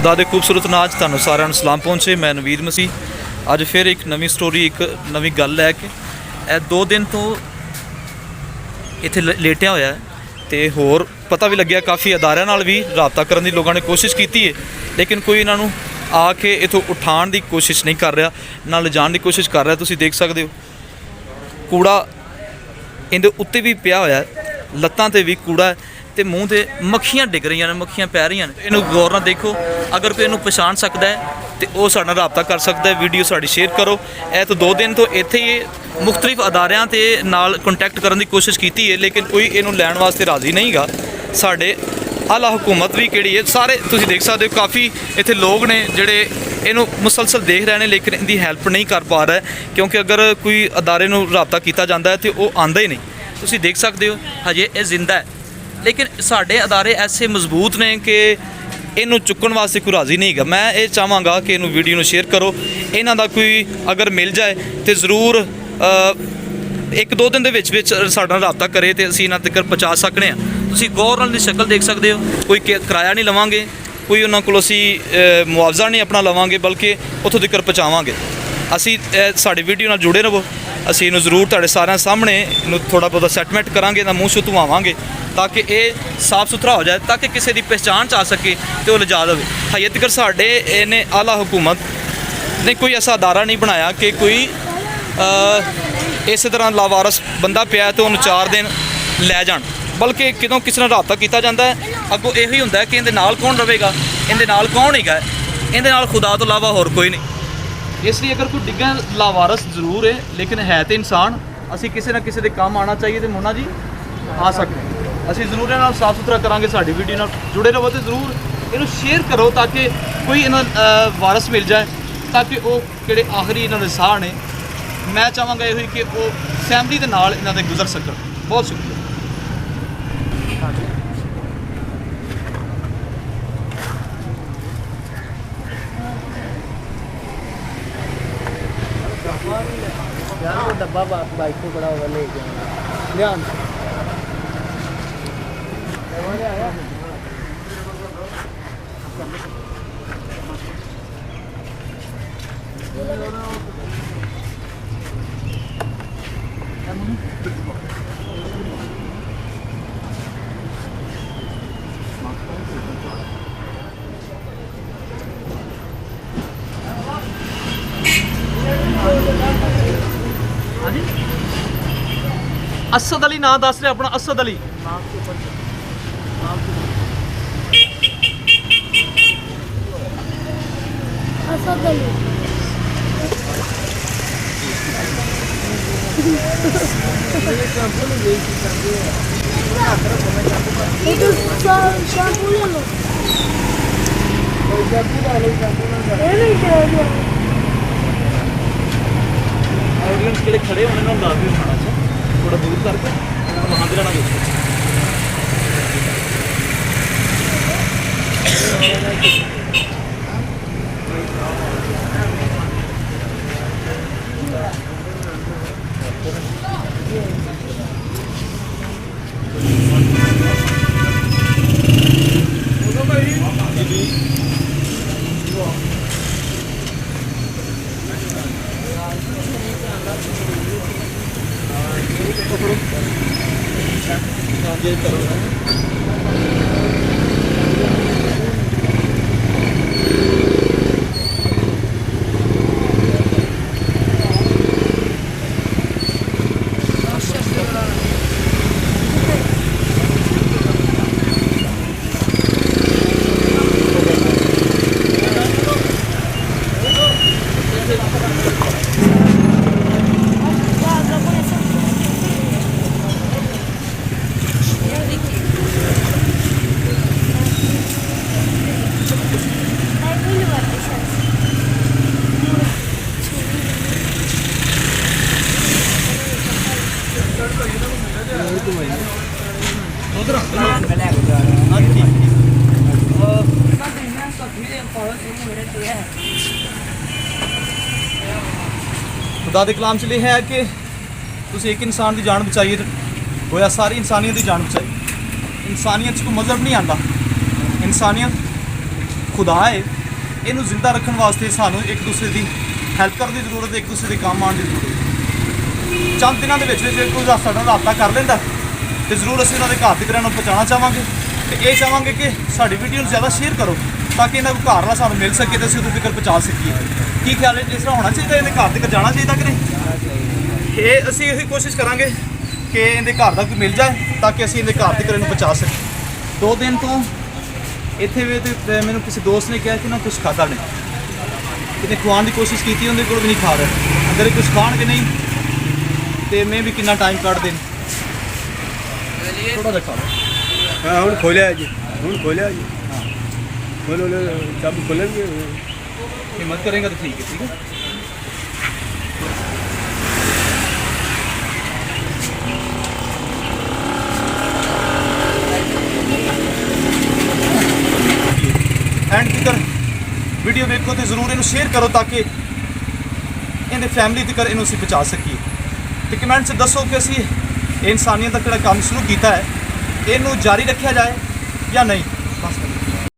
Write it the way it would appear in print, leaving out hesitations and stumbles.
खुदा दे खूबसूरत नाच तुहानूं सारिਆਂ ਨੂੰ सलाम पहुंचे। मैं नवीद मसीह अज फिर एक नवी स्टोरी एक नवी गल लैके ਇਹ 2 दिन तो ਇੱਥੇ ਲੇਟਿਆ ਹੋਇਆ ਤੇ ਹੋਰ ਪਤਾ ਵੀ ਲੱਗਿਆ ਕਾਫੀ ਅਦਾਰਿਆਂ ਨਾਲ ਵੀ ਰਾਬਤਾ ਕਰਨ ਦੀ ਲੋਕਾਂ ਨੇ ਕੋਸ਼ਿਸ਼ ਕੀਤੀ ਹੈ, ਲੇਕਿਨ ਕੋਈ ਇਹਨਾਂ ਨੂੰ ਆ ਕੇ ਇੱਥੋਂ ਉਠਾਉਣ ਦੀ ਕੋਸ਼ਿਸ਼ ਨਹੀਂ ਕਰ ਰਿਹਾ, ਨਾ ਲਿਜਾਣ ਦੀ ਕੋਸ਼ਿਸ਼ ਕਰ ਰਿਹਾ। ਤੁਸੀਂ ਦੇਖ ਸਕਦੇ ਹੋ ਕੂੜਾ ਇਹਦੇ ਉੱਤੇ ਵੀ ਪਿਆ ਹੋਇਆ, ਲੱਤਾਂ ਤੇ ਵੀ ਕੂੜਾ ਤੇ ਮੂੰਹ ਤੇ ਮੱਖੀਆਂ ਡਿੱਗ ਰਹੀਆਂ ਨੇ, ਮੱਖੀਆਂ ਪੈ ਰਹੀਆਂ ਨੇ। ਇਹਨੂੰ ਗੌਰ ਨਾਲ ਦੇਖੋ, ਅਗਰ ਕੋਈ ਇਹਨੂੰ ਪਛਾਣ ਸਕਦਾ ਹੈ ਤੇ ਉਹ ਸਾਡੇ ਨਾਲ ਰਾਬਤਾ ਕਰ ਸਕਦਾ ਹੈ। ਵੀਡੀਓ ਸਾਡੀ ਸ਼ੇਅਰ ਕਰੋ। ਇਹ ਤਾਂ 2 ਦਿਨ ਤੋਂ ਇੱਥੇ ਹੀ ਮੁxtਲਿਫ ਅਦਾਰਿਆਂ ਤੇ ਨਾਲ ਕੰਟੈਕਟ ਕਰਨ ਦੀ ਕੋਸ਼ਿਸ਼ ਕੀਤੀ ਹੈ, ਲੇਕਿਨ ਕੋਈ ਇਹਨੂੰ ਲੈਣ ਵਾਸਤੇ ਰਾਜ਼ੀ ਨਹੀਂ ਗਾ। ਸਾਡੇ ਆਲਾ ਹੁਕੂਮਤ ਵੀ ਕਿਹੜੀ ਹੈ, ਸਾਰੇ ਤੁਸੀਂ ਦੇਖ ਸਕਦੇ ਹੋ ਕਾਫੀ ਇੱਥੇ ਲੋਕ ਨੇ ਜਿਹੜੇ ਇਹਨੂੰ ਮੁਸਲਸਲ ਦੇਖ ਰਹੇ ਨੇ, ਲੇਕਿਨ ਇਹਦੀ ਹੈਲਪ ਨਹੀਂ ਕਰ ਪਾ ਰਿਹਾ, ਕਿਉਂਕਿ ਅਗਰ ਕੋਈ ਅਦਾਰੇ ਨੂੰ ਰਾਬਤਾ ਕੀਤਾ ਜਾਂਦਾ ਹੈ ਤੇ ਉਹ ਆਉਂਦਾ ਹੀ ਨਹੀਂ। ਤੁਸੀਂ ਦੇਖ ਸਕਦੇ ਹੋ ਹਜੇ ਇਹ ਜ਼ਿੰਦਾ ਹੈ, ਲੇਕਿਨ ਸਾਡੇ ਅਦਾਰੇ ਐਸੇ ਮਜ਼ਬੂਤ ਨੇ ਕਿ ਇਹਨੂੰ ਚੁੱਕਣ ਵਾਸਤੇ ਕੋਈ ਰਾਜ਼ੀ ਨਹੀਂ ਹੈਗਾ। ਮੈਂ ਇਹ ਚਾਹਾਂਗਾ ਕਿ ਇਹਨੂੰ ਵੀਡੀਓ ਨੂੰ ਸ਼ੇਅਰ ਕਰੋ। ਇਹਨਾਂ ਦਾ ਕੋਈ ਅਗਰ ਮਿਲ ਜਾਏ ਤੇ ਜ਼ਰੂਰ 1-2 ਦਿਨ ਦੇ ਵਿੱਚ ਸਾਡਾ ਰਾਬਤਾ ਕਰੇ ਤੇ ਅਸੀਂ ਇਹਨਾਂ ਤੱਕ ਪਹੁੰਚਾ ਸਕਨੇ ਹਾਂ। ਤੁਸੀਂ ਗੌਰ ਨਾਲ ਦੀ ਸ਼ਕਲ ਦੇਖ ਸਕਦੇ ਹੋ, ਕੋਈ ਕਿਰਾਇਆ ਨਹੀਂ ਲਵਾਂਗੇ, ਕੋਈ ਉਹਨਾਂ ਕੋਲ ਅਸੀਂ ਮੁਆਵਜ਼ਾ ਨਹੀਂ ਆਪਣਾ ਲਵਾਂਗੇ, ਬਲਕਿ ਉੱਥੋਂ ਤੱਕ ਪਹੁੰਚਾਵਾਂਗੇ। ਅਸੀਂ ਸਾਡੀ ਵੀਡੀਓ ਨਾਲ ਜੁੜੇ ਰਹੋ। ਅਸੀਂ ਇਹਨੂੰ ਜ਼ਰੂਰ ਤੁਹਾਡੇ ਸਾਰਿਆਂ ਸਾਹਮਣੇ ਇਹਨੂੰ ਥੋੜ੍ਹਾ ਬਹੁਤਾ ਸੈਟਲਮੈਂਟ ਕਰਾਂਗੇ, ਇਹਦਾ ਮੂੰਹ ਸ਼ੂ ਧੁਆਵਾਂਗੇ ਤਾਂ ਕਿ ਇਹ ਸਾਫ਼ ਸੁਥਰਾ ਹੋ ਜਾਏ, ਤਾਂ ਕਿ ਕਿਸੇ ਦੀ ਪਹਿਚਾਣ 'ਚ ਆ ਸਕੇ ਤੇ ਉਹ ਲਿਜਾ ਦੇਵੇ। ਹਜੇ ਤੱਕ ਸਾਡੇ ਇਹਨੇ ਆਲਾ ਹੁਕੂਮਤ ਨੇ ਕੋਈ ਐਸਾ ਅਦਾਰਾ ਨਹੀਂ ਬਣਾਇਆ ਕਿ ਕੋਈ ਇਸੇ ਤਰ੍ਹਾਂ ਲਾਵਾਰਸ ਬੰਦਾ ਪਿਆ ਤੇ ਉਹਨੂੰ 4 ਦਿਨ ਲੈ ਜਾਣ, ਬਲਕਿ ਕਿਦੋਂ ਕਿਸੇ ਨਾਲ ਰਾਬਤਾ ਕੀਤਾ ਜਾਂਦਾ ਹੈ ਅੱਗੋਂ ਇਹੋ ਹੀ ਹੁੰਦਾ ਕਿ ਇਹਦੇ ਨਾਲ ਕੌਣ ਰਹੇਗਾ, ਇਹਦੇ ਨਾਲ ਕੌਣ ਹੈਗਾ, ਇਹਦੇ ਨਾਲ ਖੁਦਾ ਤੋਂ ਇਲਾਵਾ ਹੋਰ ਕੋਈ ਨਹੀਂ। ਇਸ ਲਈ ਅਗਰ ਕੋਈ ਡਿੱਗਾ ਲਾਵਾਰਸ ਜ਼ਰੂਰ ਹੈ, ਲੇਕਿਨ ਹੈ ਤੇ ਇਨਸਾਨ। ਅਸੀਂ ਕਿਸੇ ਨਾ ਕਿਸੇ ਦੇ ਕੰਮ ਆਉਣਾ ਚਾਹੀਏ ਤੇ ਮੁੰਨਾ ਜੀ ਆ ਸਕਦੇ। ਅਸੀਂ ਜ਼ਰੂਰ ਇਹਨਾਂ ਨਾਲ ਸਾਫ਼ ਸੁਥਰਾ ਕਰਾਂਗੇ। ਸਾਡੀ ਵੀਡੀਓ ਨਾਲ ਜੁੜੇ ਰਹੋ ਤੇ ਜ਼ਰੂਰ ਇਹਨੂੰ ਸ਼ੇਅਰ ਕਰੋ ਤਾਂ ਕਿ ਕੋਈ ਇਹਨਾਂ ਵਾਰਸ ਮਿਲ ਜਾਏ, ਤਾਂ ਕਿ ਉਹ ਕਿਹੜੇ ਆਖਰੀ ਇਹਨਾਂ ਦੇ ਸਾਹ ਨੇ। ਮੈਂ ਚਾਹਾਂਗਾ ਇਹੋ ਹੀ ਕਿ ਉਹ ਫੈਮਿਲੀ ਦੇ ਨਾਲ ਇਹਨਾਂ ਦੇ ਗੁਜ਼ਰ ਸਕਣ। ਬਹੁਤ ਸ਼ੁਕਰੀਆ। यार वो डब्बा बाइक को बड़ा होगा ले गया ध्यान से आया असद अली ना दस रहे अपना। असद अली असद अली शैम्पू ले लो। ऑडियंस ਜਿਹੜੇ ਖੜੇ ਹੋਣੇ ਨਾਲ ਦੱਸ ਦਿਓ ਖਾਣਾ ਚ थोड़ा दूर करके वहाँ भी रहना देखो। खुदा दे कलाम च लिखा है कि तुम एक इंसान की जान बचाई होया सारी इंसानियत की जान बचाई। इंसानियत को मजहब नहीं आता, इंसानियत ਖੁਦਾ ਹੈ, ਇਹਨੂੰ ਜ਼ਿੰਦਾ ਰੱਖਣ ਵਾਸਤੇ ਸਾਨੂੰ ਇੱਕ ਦੂਸਰੇ ਦੀ ਹੈਲਪ ਕਰਨ ਦੀ ਜ਼ਰੂਰਤ ਹੈ, ਇੱਕ ਦੂਸਰੇ ਦੇ ਕੰਮ ਆਉਣ ਦੀ ਜ਼ਰੂਰਤ ਹੈ। ਚੰਦ ਦਿਨਾਂ ਦੇ ਵਿੱਚ ਜੇ ਕੋਈ ਸਾਡੇ ਨਾਲ ਰਾਬਤਾ ਕਰ ਲੈਂਦਾ ਤੇ ਜ਼ਰੂਰ ਅਸੀਂ ਉਹਨਾਂ ਦੇ ਘਰ ਦੀ ਨੂੰ ਪਹੁੰਚਾਉਣਾ ਚਾਹਾਂਗੇ ਤੇ ਇਹ ਚਾਹਾਂਗੇ ਕਿ ਸਾਡੀ ਵੀਡੀਓ ਨੂੰ ਜ਼ਿਆਦਾ ਸ਼ੇਅਰ ਕਰੋ ਤਾਂ ਕਿ ਇਹਨਾਂ ਨੂੰ ਘਰ ਵਾਲਾ ਸਾਨੂੰ ਮਿਲ ਸਕੇ ਤੇ ਅਸੀਂ ਉਹਦੇ ਤੱਕ ਪਹੁੰਚਾ ਸਕੀਏ। ਕੀ ਖਿਆਲ ਹੈ, ਜਿਸ ਤਰ੍ਹਾਂ ਹੋਣਾ ਚਾਹੀਦਾ, ਇਹਦੇ ਘਰ ਤੱਕ ਜਾਣਾ ਚਾਹੀਦਾ ਕਿ ਨਹੀਂ? ਇਹ ਅਸੀਂ ਇਹੀ ਕੋਸ਼ਿਸ਼ ਕਰਾਂਗੇ ਕਿ ਇਹਦੇ ਘਰ ਦਾ ਕੋਈ ਮਿਲ ਜਾਏ ਤਾਂ ਕਿ ਅਸੀਂ ਇਹਦੇ ਘਰ ਤੱਕ ਇਹਨੂੰ ਪਹੁੰਚਾ ਸਕੀਏ। 2 ਦਿਨ ਤੋਂ ਇੱਥੇ ਵੀ ਤੇ ਮੈਨੂੰ ਕਿਸੇ ਦੋਸਤ ਨੇ ਕਿਹਾ ਕਿ ਨਾ ਕੁਛ ਖਾਧਾ ਨਹੀਂ, ਕਿਤੇ ਖਵਾਉਣ ਦੀ ਕੋਸ਼ਿਸ਼ ਕੀਤੀ, ਉਹਦੇ ਕੋਲ ਵੀ ਨਹੀਂ ਖਾ ਰਿਹਾ। ਅਗਰ ਇਹ ਕੁਛ ਖਾਣਗੇ ਨਹੀਂ ਤੇ ਮੈਂ ਵੀ ਕਿੰਨਾ ਟਾਈਮ ਕੱਢ ਦੇਣ। ਥੋੜਾ ਜਿਹਾ ਖਾ ਲਓ। ਹਾਂ ਹੁਣ ਖੋਲਿਆ ਜੀ, ਹੁਣ ਖੋਲਿਆ ਜੀ। ਹਾਂ ਖੋਲੋ ਚਾਬੀ ਖੋਲਣਗੇ। ਹਿੰਮਤ ਕਰੇਗਾ ਤਾਂ ਠੀਕ ਹੈ, ਠੀਕ ਹੈ। ਐਂਡ ਤੱਕ ਵੀਡੀਓ ਵੇਖੋ ਤੇ ਜ਼ਰੂਰ ਇਹਨੂੰ ਸ਼ੇਅਰ ਕਰੋ ਤਾਂ ਕਿ ਇਹਦੇ ਫੈਮਿਲੀ ਤੱਕ ਇਹਨੂੰ ਅਸੀਂ ਪਹੁੰਚਾ ਸਕੀਏ। ਤੇ ਕਮੈਂਟ 'ਚ ਦੱਸੋ ਕਿ ਅਸੀਂ ਇਨਸਾਨੀਅਤ ਦਾ ਜਿਹੜਾ ਕੰਮ ਸ਼ੁਰੂ ਕੀਤਾ ਹੈ ਇਹਨੂੰ ਜਾਰੀ ਰੱਖਿਆ ਜਾਏ ਜਾਂ ਨਹੀਂ।